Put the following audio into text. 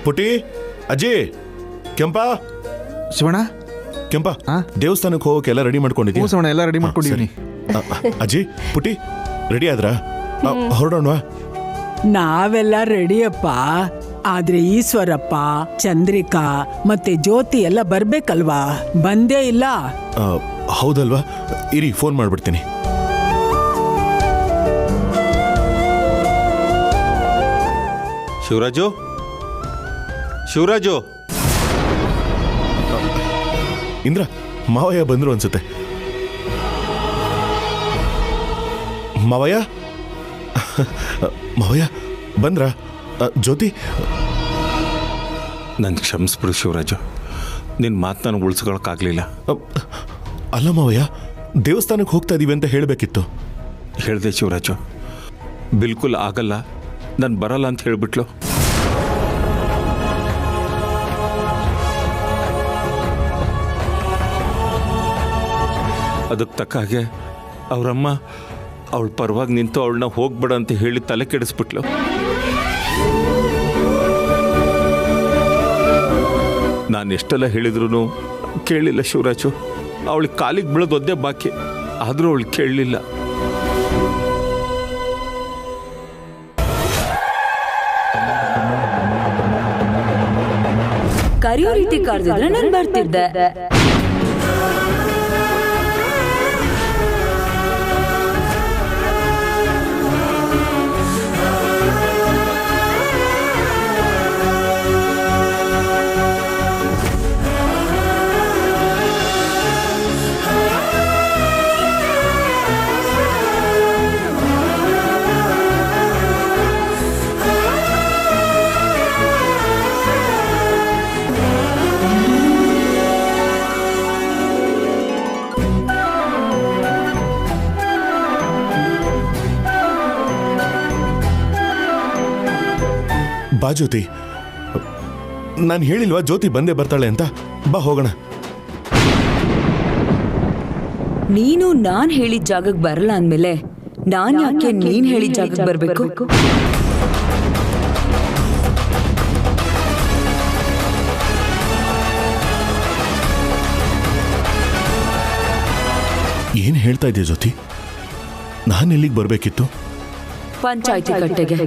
ಪುಟಿ ಅಜ್ಜಿ ಕೆಂಪ ಶಿವಣ್ಣ ಕೆಂಪ ದೇವಸ್ಥಾನಕ್ಕೆ ಹೋಗೋಕೆ ಎಲ್ಲ ರೆಡಿ ಮಾಡ್ಕೊಂಡಿದ್ದೀವಿ. ಶಿವಣ್ಣ ಎಲ್ಲ ರೆಡಿ ಮಾಡ್ಕೊಂಡಿದ್ದೀನಿ. ಅಜ್ಜಿ ಪುಟಿ ರೆಡಿ ಆದ್ರಾ? ಹೊರಡೋಣವಾ? ನಾವೆಲ್ಲ ರೆಡಿಯಪ್ಪ. ಆದ್ರೆ ಈಶ್ವರಪ್ಪ, ಚಂದ್ರಿಕಾ ಮತ್ತೆ ಜ್ಯೋತಿ ಎಲ್ಲ ಬರ್ಬೇಕಲ್ವಾ? ಬಂದೇ ಇಲ್ಲ. ಹೌದಲ್ವಾ? ಇರಿ, ಫೋನ್ ಮಾಡ್ಬಿಡ್ತೀನಿ. ಶಿವರಾಜು, ಶಿವರಾಜು. ಇಂದ್ರ, ಮಾವಯ್ಯ ಬಂದ್ರು ಅನ್ಸುತ್ತೆ. ಮಾವಯ್ಯ ಮಾವಯ್ಯ ಬಂದ್ರ? ಜ್ಯೋತಿ, ನನ್ನ ಕ್ಷಮಿಸ್ಬಿಡು ಶಿವರಾಜು, ನಿನ್ನ ಮಾತು ನನಗೆ ಉಳಿಸ್ಕೊಳಕ್ಕಾಗಲಿಲ್ಲ. ಅಲ್ಲ ಮಾವಯ್ಯ, ದೇವಸ್ಥಾನಕ್ಕೆ ಹೋಗ್ತಾ ಇದೀವಿ ಅಂತ ಹೇಳಬೇಕಿತ್ತು. ಹೇಳಿದೆ ಶಿವರಾಜು, ಬಿಲ್ಕುಲ್ ಆಗಲ್ಲ, ನಾನು ಬರಲ್ಲ ಅಂತ ಹೇಳಿಬಿಟ್ಲು. ಅದಕ್ಕೆ ತಕ್ಕ ಹಾಗೆ ಅವರಮ್ಮ ಅವಳ ಪರವಾಗಿ ನಿಂತು ಅವಳನ್ನ ಹೋಗ್ಬೇಡ ಅಂತ ಹೇಳಿ ತಲೆ ಕೆಡಿಸ್ಬಿಟ್ಲು. ನಾನು ಎಷ್ಟೆಲ್ಲ ಹೇಳಿದ್ರು ಕೇಳಲಿಲ್ಲ ಶಿವರಾಜು. ಅವಳಿಗೆ ಕಾಲಿಗೆ ಬೀಳೋದು ಒದ್ದೇ ಬಾಕಿ, ಆದರೂ ಅವಳು ಕೇಳಲಿಲ್ಲ. ಕರೆಯೋ ರೀತಿ ಕರೆದಿದ್ರೆ ನಾನು ಬರ್ತಿದ್ದೆ. ಬಾ ಜ್ಯೋತಿ. ನಾನು ಹೇಳಿಲ್ವಾ ಜ್ಯೋತಿ ಬಂದೇ ಬರ್ತಾಳೆ ಅಂತ? ಬಾ ಹೋಗೋಣ. ನೀನು ನಾನ್ ಹೇಳಿದ ಜಾಗಕ್ಕೆ ಬರಲ್ಲ ಅಂದ್ಮೇಲೆ ನಾನ್ ಯಾಕೆ ನೀನ್ ಹೇಳಿದ ಜಾಗಕ್ಕೆ ಬರ್ಬೇಕು? ಏನ್ ಹೇಳ್ತಾ ಇದೆಯಾ ಜ್ಯೋತಿ? ನಾನು ಎಲ್ಲಿಗೆ ಬರ್ಬೇಕಿತ್ತು? ಪಂಚಾಯ್ತಿ ಕಟ್ಟೆಗೆ.